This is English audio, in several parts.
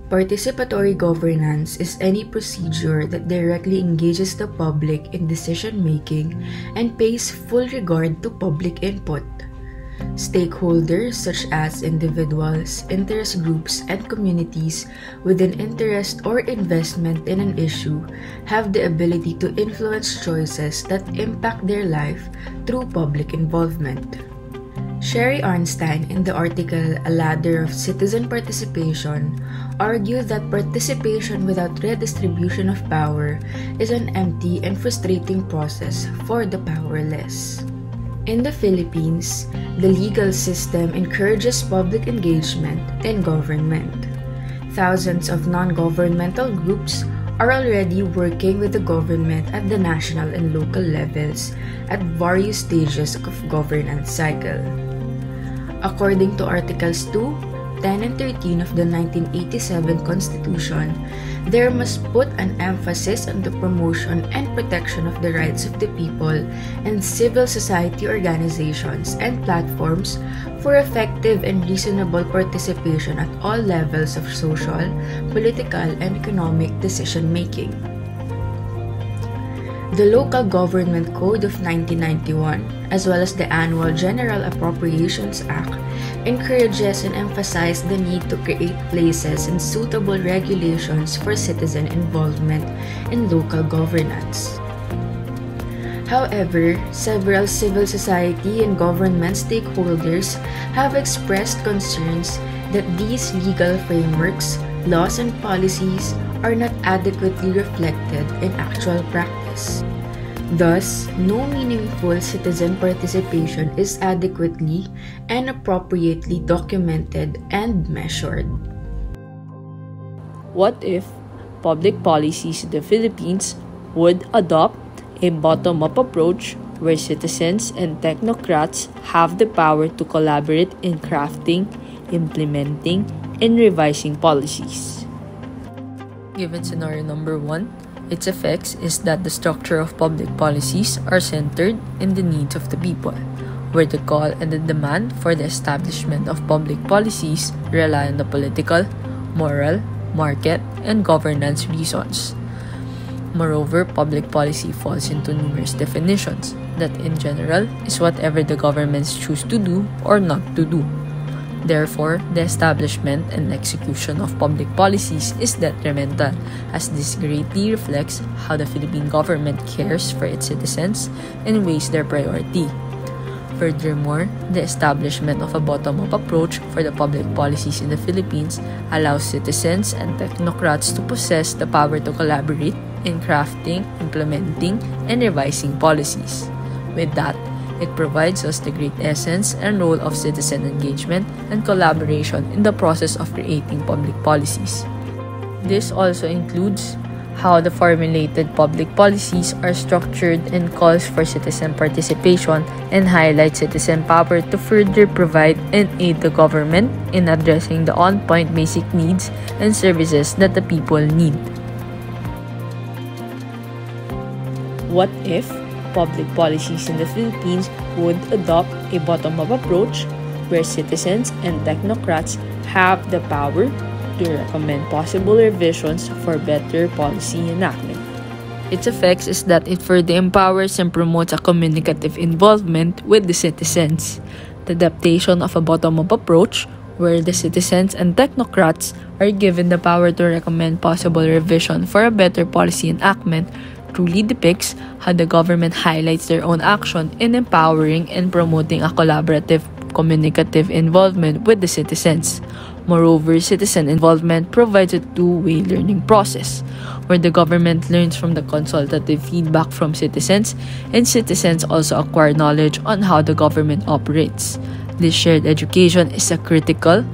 Participatory governance is any procedure that directly engages the public in decision-making and pays full regard to public input. Stakeholders such as individuals, interest groups, and communities with an interest or investment in an issue have the ability to influence choices that impact their life through public involvement. Sherry Arnstein, in the article A Ladder of Citizen Participation, argued that participation without redistribution of power is an empty and frustrating process for the powerless. In the Philippines, the legal system encourages public engagement in government. Thousands of non-governmental groups are already working with the government at the national and local levels at various stages of governance cycle. According to Articles 2, 10 and 13 of the 1987 Constitution, there must put an emphasis on the promotion and protection of the rights of the people and civil society organizations and platforms for effective and reasonable participation at all levels of social, political, and economic decision-making. The Local Government Code of 1991, as well as the Annual General Appropriations Act, encourages and emphasizes the need to create places and suitable regulations for citizen involvement in local governance. However, several civil society and government stakeholders have expressed concerns that these legal frameworks, laws, and policies are not adequately reflected in actual practice. Thus, no meaningful citizen participation is adequately and appropriately documented and measured. What if public policies in the Philippines would adopt a bottom-up approach where citizens and technocrats have the power to collaborate in crafting, implementing, and revising policies? Given scenario number 1, its effects is that the structure of public policies are centered in the needs of the people, where the call and the demand for the establishment of public policies rely on the political, moral, market, and governance reasons. Moreover, public policy falls into numerous definitions that in general is whatever the governments choose to do or not to do. Therefore, the establishment and execution of public policies is detrimental, as this greatly reflects how the Philippine government cares for its citizens and weighs their priority. Furthermore, the establishment of a bottom-up approach for the public policies in the Philippines allows citizens and technocrats to possess the power to collaborate in crafting, implementing, and revising policies. With that, it provides us the great essence and role of citizen engagement and collaboration in the process of creating public policies. This also includes how the formulated public policies are structured and calls for citizen participation and highlights citizen power to further provide and aid the government in addressing the on-point basic needs and services that the people need. What if public policies in the Philippines would adopt a bottom-up approach where citizens and technocrats have the power to recommend possible revisions for better policy enactment? Its effects is that it further empowers and promotes a communicative involvement with the citizens. The adaptation of a bottom-up approach where the citizens and technocrats are given the power to recommend possible revision for a better policy enactment truly depicts how the government highlights their own action in empowering and promoting a collaborative, communicative involvement with the citizens. Moreover, citizen involvement provides a two-way learning process, where the government learns from the consultative feedback from citizens, and citizens also acquire knowledge on how the government operates. This shared education is critical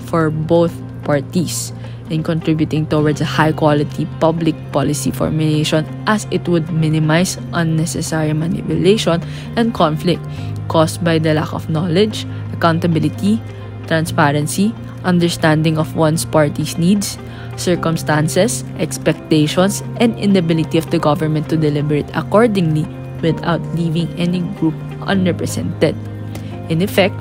for both parties in contributing towards a high-quality public policy formulation, as it would minimize unnecessary manipulation and conflict caused by the lack of knowledge, accountability, transparency, understanding of one's party's needs, circumstances, expectations, and inability of the government to deliberate accordingly without leaving any group unrepresented. In effect,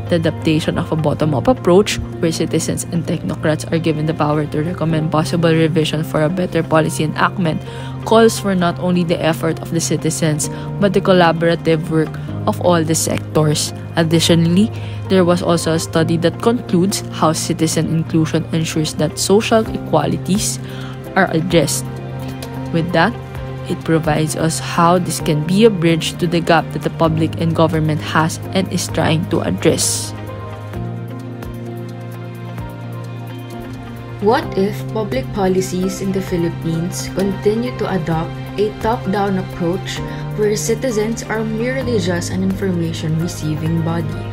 The adaptation of a bottom-up approach, where citizens and technocrats are given the power to recommend possible revision for a better policy enactment, calls for not only the effort of the citizens, but the collaborative work of all the sectors. Additionally, there was also a study that concludes how citizen inclusion ensures that social inequalities are addressed. With that, it provides us how this can be a bridge to the gap that the public and government has and is trying to address. What if public policies in the Philippines continue to adopt a top-down approach where citizens are merely just an information receiving body?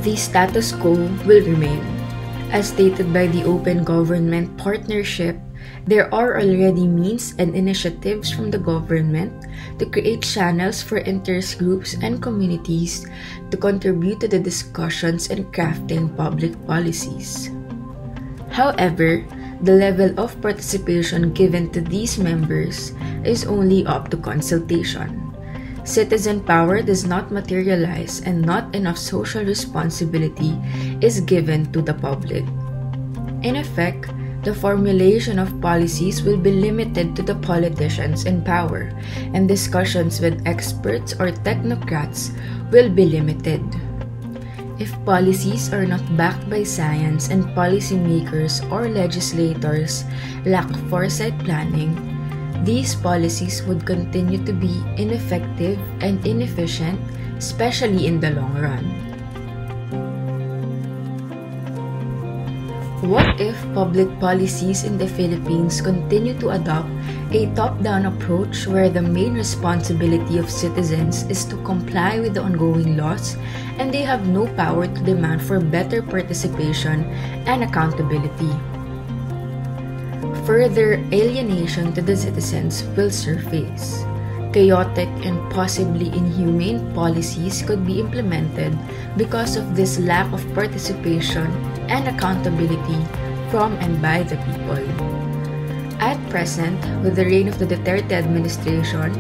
The status quo will remain. As stated by the Open Government Partnership, there are already means and initiatives from the government to create channels for interest groups and communities to contribute to the discussions and crafting public policies. However, the level of participation given to these members is only up to consultation. Citizen power does not materialize and not enough social responsibility is given to the public. In effect, the formulation of policies will be limited to the politicians in power, and discussions with experts or technocrats will be limited. If policies are not backed by science and policymakers or legislators lack foresight planning, these policies would continue to be ineffective and inefficient, especially in the long run. What if public policies in the Philippines continue to adopt a top-down approach where the main responsibility of citizens is to comply with the ongoing laws and they have no power to demand for better participation and accountability? Further alienation to the citizens will surface. Chaotic and possibly inhumane policies could be implemented because of this lack of participation and accountability from and by the people. At present, with the reign of the Duterte administration,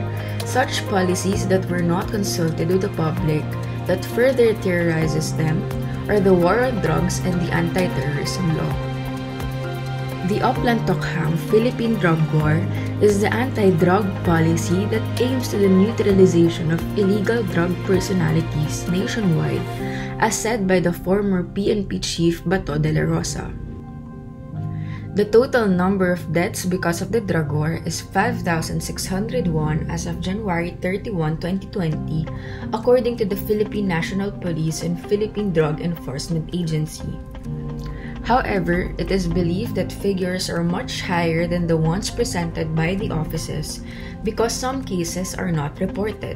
such policies that were not consulted with the public that further terrorizes them are the war on drugs and the anti-terrorism law. The Oplan-Tokhang Philippine Drug War is the anti-drug policy that aims to the neutralization of illegal drug personalities nationwide, as said by the former PNP chief Bato de la Rosa. The total number of deaths because of the drug war is 5,601 as of January 31, 2020, according to the Philippine National Police and Philippine Drug Enforcement Agency. However, it is believed that figures are much higher than the ones presented by the offices because some cases are not reported.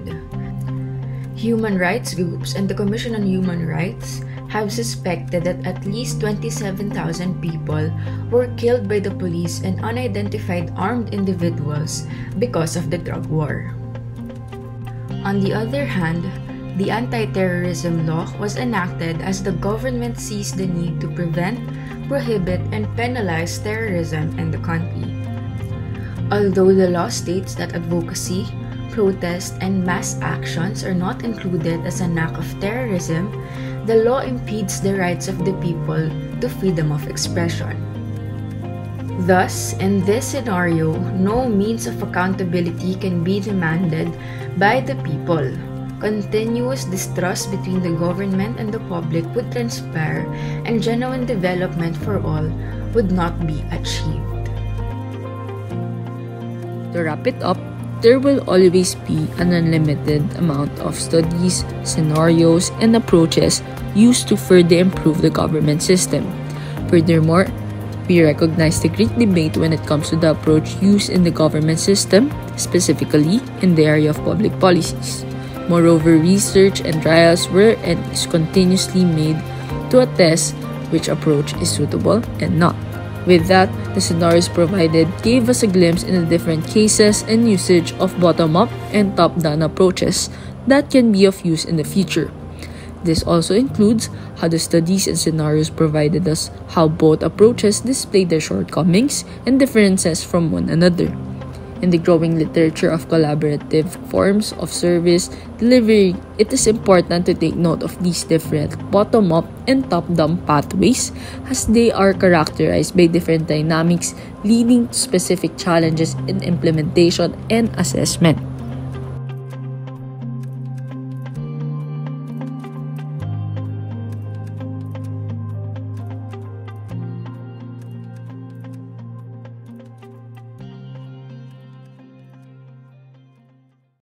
Human rights groups and the Commission on Human Rights have suspected that at least 27,000 people were killed by the police and unidentified armed individuals because of the drug war. On the other hand, the anti-terrorism law was enacted as the government sees the need to prevent, prohibit, and penalize terrorism in the country. Although the law states that advocacy, protest, and mass actions are not included as an act of terrorism, the law impedes the rights of the people to freedom of expression. Thus, in this scenario, no means of accountability can be demanded by the people. Continuous distrust between the government and the public would transpire, and genuine development for all would not be achieved. To wrap it up, there will always be an unlimited amount of studies, scenarios, and approaches used to further improve the government system. Furthermore, we recognize the great debate when it comes to the approach used in the government system, specifically in the area of public policies. Moreover, research and trials were and is continuously made to attest which approach is suitable and not. With that, the scenarios provided gave us a glimpse in the different cases and usage of bottom-up and top-down approaches that can be of use in the future. This also includes how the studies and scenarios provided us how both approaches display their shortcomings and differences from one another. In the growing literature of collaborative forms of service delivery, it is important to take note of these different bottom-up and top-down pathways as they are characterized by different dynamics leading to specific challenges in implementation and assessment.